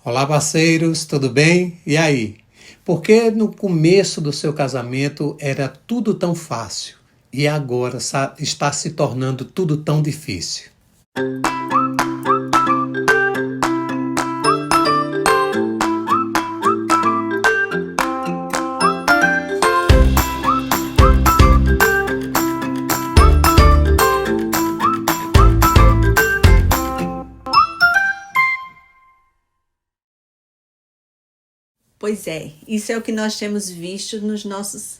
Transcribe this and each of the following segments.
Olá, parceiros, tudo bem? E aí? Por que no começo do seu casamento era tudo tão fácil e agora está se tornando tudo tão difícil? Pois é, isso é o que nós temos visto nos nossos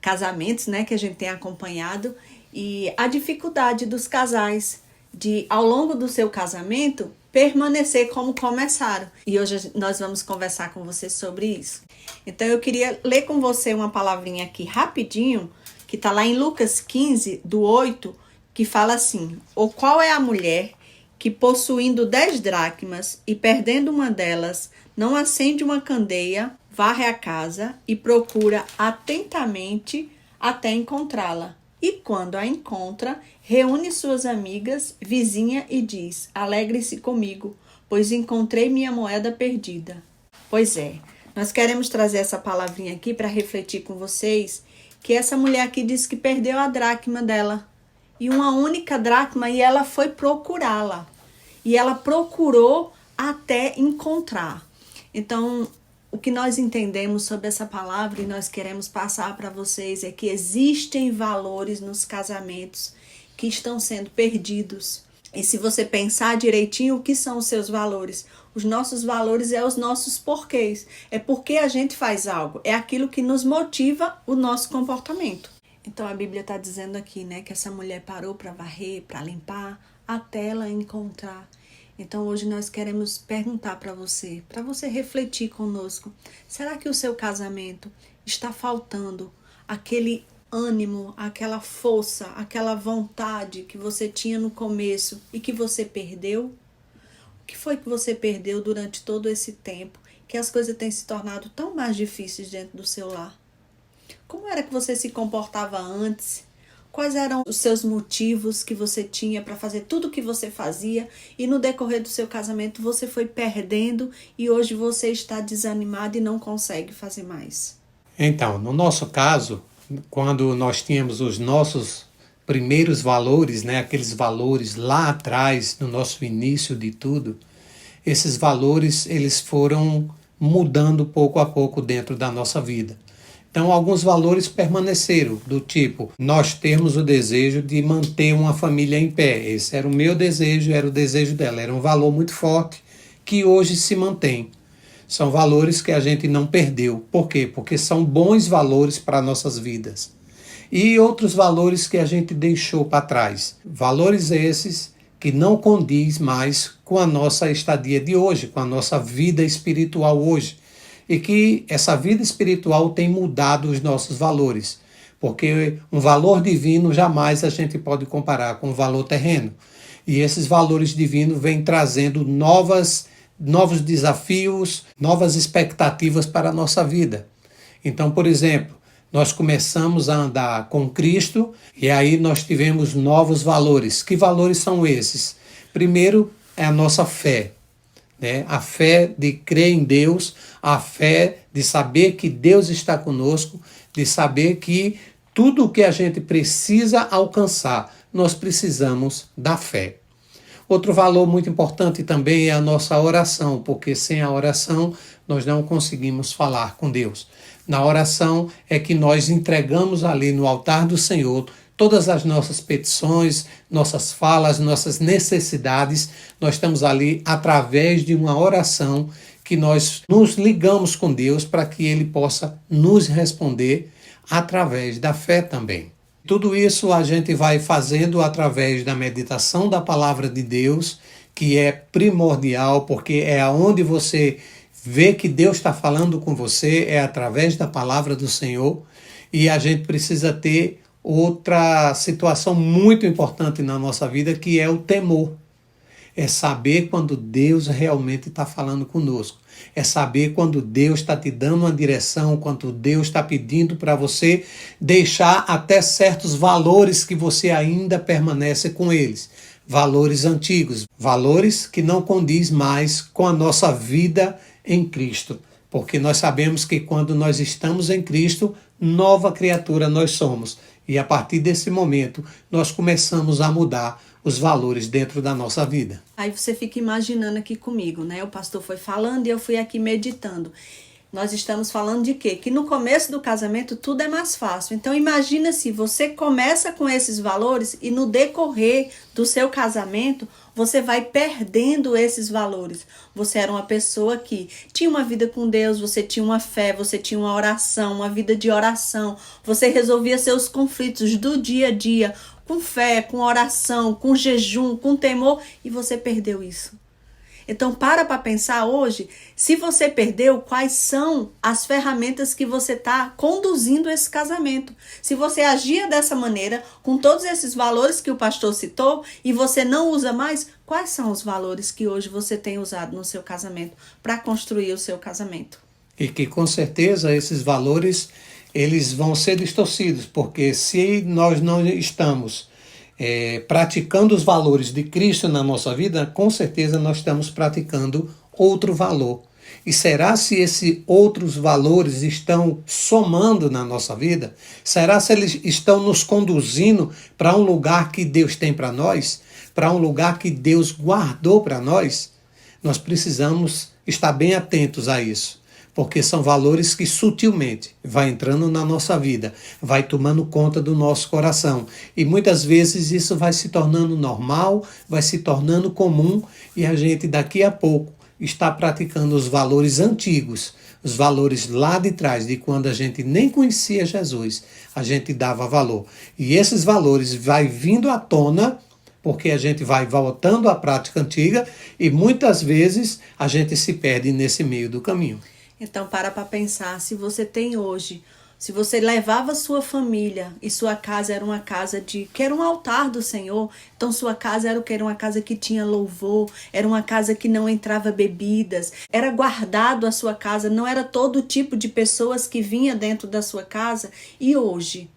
casamentos, né, que a gente tem acompanhado, e a dificuldade dos casais de, ao longo do seu casamento, permanecer como começaram. E hoje nós vamos conversar com você sobre isso. Então eu queria ler com você uma palavrinha aqui rapidinho, que está lá em Lucas 15, do 8, que fala assim: ou qual é a mulher que, possuindo 10 dracmas e perdendo uma delas, não acende uma candeia, varre a casa e procura atentamente até encontrá-la. E quando a encontra, reúne suas amigas, vizinha e diz: alegre-se comigo, pois encontrei minha moeda perdida. Pois é, nós queremos trazer essa palavrinha aqui para refletir com vocês, que essa mulher aqui disse que perdeu a dracma dela. E uma única dracma, e ela foi procurá-la. E ela procurou até encontrar. Então, o que nós entendemos sobre essa palavra e nós queremos passar para vocês é que existem valores nos casamentos que estão sendo perdidos. E se você pensar direitinho, o que são os seus valores? Os nossos valores é os nossos porquês. É porque a gente faz algo. É aquilo que nos motiva o nosso comportamento. Então a Bíblia está dizendo aqui, né, que essa mulher parou para varrer, para limpar, até ela encontrar. Então hoje nós queremos perguntar para você refletir conosco. Será que o seu casamento está faltando aquele ânimo, aquela força, aquela vontade que você tinha no começo e que você perdeu? O que foi que você perdeu durante todo esse tempo que as coisas têm se tornado tão mais difíceis dentro do seu lar? Como era que você se comportava antes? Quais eram os seus motivos que você tinha para fazer tudo o que você fazia e no decorrer do seu casamento você foi perdendo e hoje você está desanimado e não consegue fazer mais? Então, no nosso caso, quando nós tínhamos os nossos primeiros valores, né, aqueles valores lá atrás, no nosso início de tudo, esses valores eles foram mudando pouco a pouco dentro da nossa vida. Então, alguns valores permaneceram, do tipo, nós termos o desejo de manter uma família em pé. Esse era o meu desejo, era o desejo dela. Era um valor muito forte que hoje se mantém. São valores que a gente não perdeu. Por quê? Porque são bons valores para nossas vidas. E outros valores que a gente deixou para trás. Valores esses que não condiz mais com a nossa estadia de hoje, com a nossa vida espiritual hoje. E que essa vida espiritual tem mudado os nossos valores, porque um valor divino jamais a gente pode comparar com um valor terreno. E esses valores divinos vêm trazendo novos desafios, novas expectativas para a nossa vida. Então, por exemplo, nós começamos a andar com Cristo e aí nós tivemos novos valores. Que valores são esses? Primeiro é a nossa fé. Né? A fé de crer em Deus, a fé de saber que Deus está conosco, de saber que tudo o que a gente precisa alcançar, nós precisamos da fé. Outro valor muito importante também é a nossa oração, porque sem a oração nós não conseguimos falar com Deus. Na oração é que nós entregamos ali no altar do Senhor todas as nossas petições, nossas falas, nossas necessidades, nós estamos ali através de uma oração que nós nos ligamos com Deus para que Ele possa nos responder através da fé também. Tudo isso a gente vai fazendo através da meditação da palavra de Deus, que é primordial, porque é aonde você vê que Deus está falando com você, é através da palavra do Senhor, e a gente precisa ter outra situação muito importante na nossa vida, que é o temor. É saber quando Deus realmente está falando conosco. É saber quando Deus está te dando uma direção, quando Deus está pedindo para você deixar até certos valores que você ainda permanece com eles. valores antigos, valores que não condiz mais com a nossa vida em Cristo. Porque nós sabemos que quando nós estamos em Cristo, nova criatura nós somos. E a partir desse momento, nós começamos a mudar os valores dentro da nossa vida. Aí você fica imaginando aqui comigo, né? O pastor foi falando e eu fui aqui meditando. Nós estamos falando de quê? Que no começo do casamento tudo é mais fácil. Então imagina se você começa com esses valores e no decorrer do seu casamento você vai perdendo esses valores. Você era uma pessoa que tinha uma vida com Deus, você tinha uma fé, você tinha uma oração, uma vida de oração. Você resolvia seus conflitos do dia a dia com fé, com oração, com jejum, com temor e você perdeu isso. Então, para pensar hoje, se você perdeu, quais são as ferramentas que você está conduzindo esse casamento. Se você agia dessa maneira, com todos esses valores que o pastor citou, e você não usa mais, quais são os valores que hoje você tem usado no seu casamento para construir o seu casamento? E que, com certeza, esses valores eles vão ser distorcidos, porque se nós não estamos praticando os valores de Cristo na nossa vida, com certeza nós estamos praticando outro valor. E será se esses outros valores estão somando na nossa vida? Será se eles estão nos conduzindo para um lugar que Deus tem para nós? Para um lugar que Deus guardou para nós? Nós precisamos estar bem atentos a isso. Porque são valores que sutilmente vai entrando na nossa vida, vai tomando conta do nosso coração. E muitas vezes isso vai se tornando normal, vai se tornando comum e a gente daqui a pouco está praticando os valores antigos, os valores lá de trás, de quando a gente nem conhecia Jesus, a gente dava valor. E esses valores vai vindo à tona porque a gente vai voltando à prática antiga e muitas vezes a gente se perde nesse meio do caminho. Então, para pensar, se você tem hoje, se você levava sua família e sua casa era uma casa que era um altar do Senhor, então sua casa era o que? Era uma casa que tinha louvor, era uma casa que não entrava bebidas, era guardado a sua casa, não era todo tipo de pessoas que vinha dentro da sua casa. E hoje,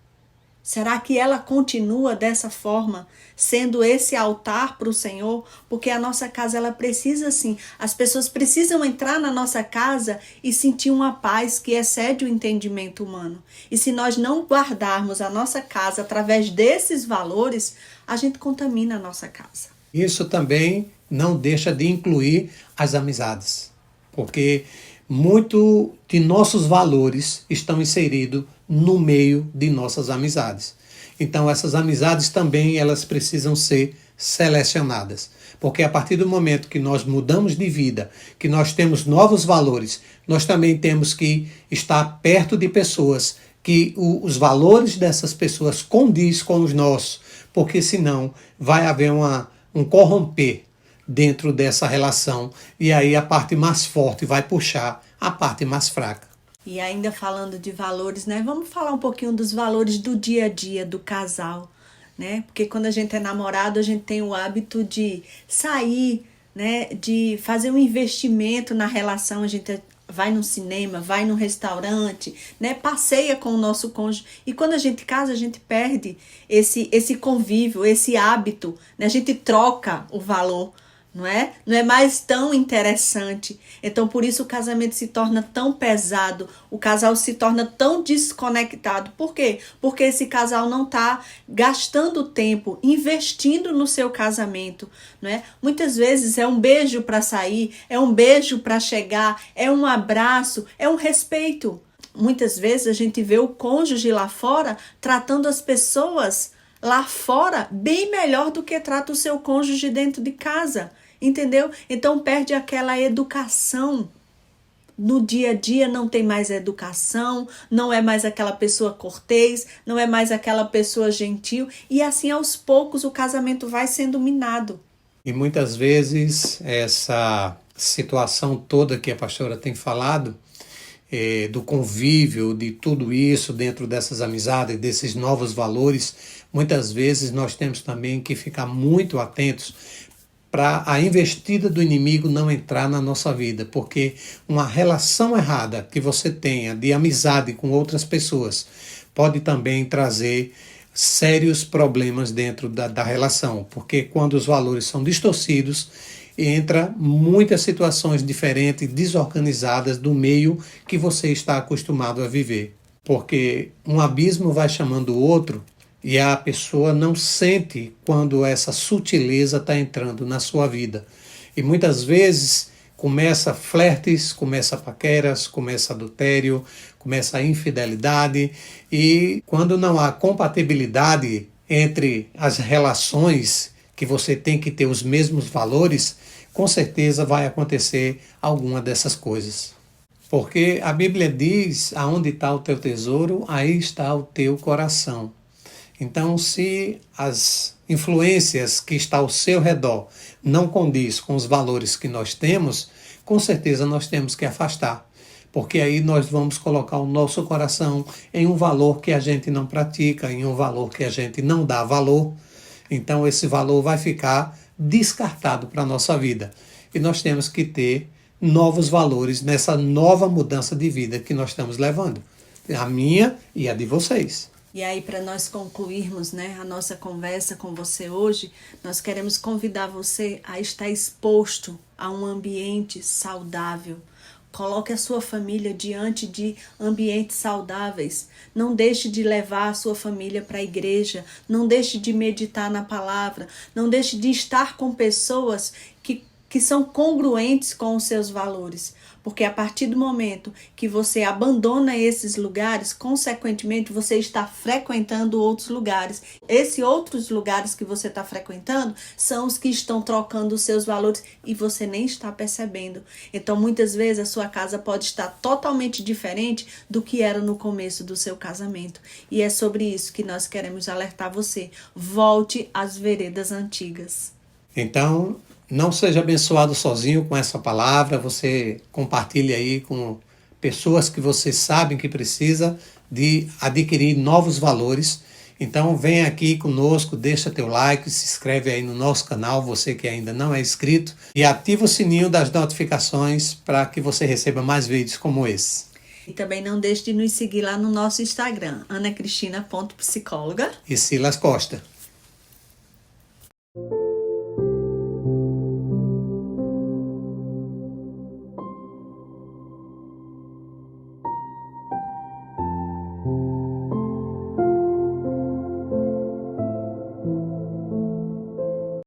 será que ela continua dessa forma, sendo esse altar para o Senhor? Porque a nossa casa, ela precisa sim, as pessoas precisam entrar na nossa casa e sentir uma paz que excede o entendimento humano. E se nós não guardarmos a nossa casa através desses valores, a gente contamina a nossa casa. Isso também não deixa de incluir as amizades, porque muito de nossos valores estão inseridos no meio de nossas amizades. Então essas amizades também elas precisam ser selecionadas, porque a partir do momento que nós mudamos de vida, que nós temos novos valores, nós também temos que estar perto de pessoas que os valores dessas pessoas condiz com os nossos, porque senão vai haver um corromper dentro dessa relação e aí a parte mais forte vai puxar a parte mais fraca. E ainda falando de valores, né? Vamos falar um pouquinho dos valores do dia a dia do casal, né? Porque quando a gente é namorado, a gente tem o hábito de sair, né? De fazer um investimento na relação, a gente vai no cinema, vai no restaurante, né? Passeia com o nosso cônjuge. E quando a gente casa, a gente perde esse convívio, esse hábito, né? A gente troca o valor. Não é? Não é mais tão interessante. Então, por isso o casamento se torna tão pesado, o casal se torna tão desconectado. Por quê? Porque esse casal não está gastando tempo, investindo no seu casamento. Não é? Muitas vezes é um beijo para sair, é um beijo para chegar, é um abraço, é um respeito. Muitas vezes a gente vê o cônjuge lá fora tratando as pessoas lá fora bem melhor do que trata o seu cônjuge dentro de casa. Entendeu? Então perde aquela educação. No dia a dia não tem mais educação, não é mais aquela pessoa cortês, não é mais aquela pessoa gentil. E assim aos poucos o casamento vai sendo minado. E muitas vezes essa situação toda que a pastora tem falado, do convívio, de tudo isso dentro dessas amizades, desses novos valores, muitas vezes nós temos também que ficar muito atentos para a investida do inimigo não entrar na nossa vida, porque uma relação errada que você tenha de amizade com outras pessoas pode também trazer sérios problemas dentro da relação, porque quando os valores são distorcidos, entra muitas situações diferentes, desorganizadas do meio que você está acostumado a viver. Porque um abismo vai chamando o outro e a pessoa não sente quando essa sutileza está entrando na sua vida. E muitas vezes começa flertes, começa paqueras, começa adultério, começa a infidelidade, e quando não há compatibilidade entre as relações, que você tem que ter os mesmos valores, com certeza vai acontecer alguma dessas coisas. Porque a Bíblia diz, aonde está o teu tesouro, aí está o teu coração. Então, se as influências que estão ao seu redor não condiz com os valores que nós temos, com certeza nós temos que afastar. Porque aí nós vamos colocar o nosso coração em um valor que a gente não pratica, em um valor que a gente não dá valor. Então, esse valor vai ficar descartado para a nossa vida. E nós temos que ter novos valores nessa nova mudança de vida que nós estamos levando. A minha e a de vocês. E aí, para nós concluirmos, né, a nossa conversa com você hoje, nós queremos convidar você a estar exposto a um ambiente saudável. Coloque a sua família diante de ambientes saudáveis. Não deixe de levar a sua família para a igreja. Não deixe de meditar na palavra. Não deixe de estar com pessoas que são congruentes com os seus valores. Porque a partir do momento que você abandona esses lugares, consequentemente você está frequentando outros lugares. Esses outros lugares que você está frequentando são os que estão trocando os seus valores e você nem está percebendo. Então, muitas vezes a sua casa pode estar totalmente diferente do que era no começo do seu casamento. E é sobre isso que nós queremos alertar você. Volte às veredas antigas. Então, não seja abençoado sozinho com essa palavra, você compartilhe aí com pessoas que você sabe que precisa de adquirir novos valores. Então vem aqui conosco, deixa teu like, se inscreve aí no nosso canal, você que ainda não é inscrito, e ativa o sininho das notificações para que você receba mais vídeos como esse. E também não deixe de nos seguir lá no nosso Instagram, anacristina.psicóloga E Silas Costa.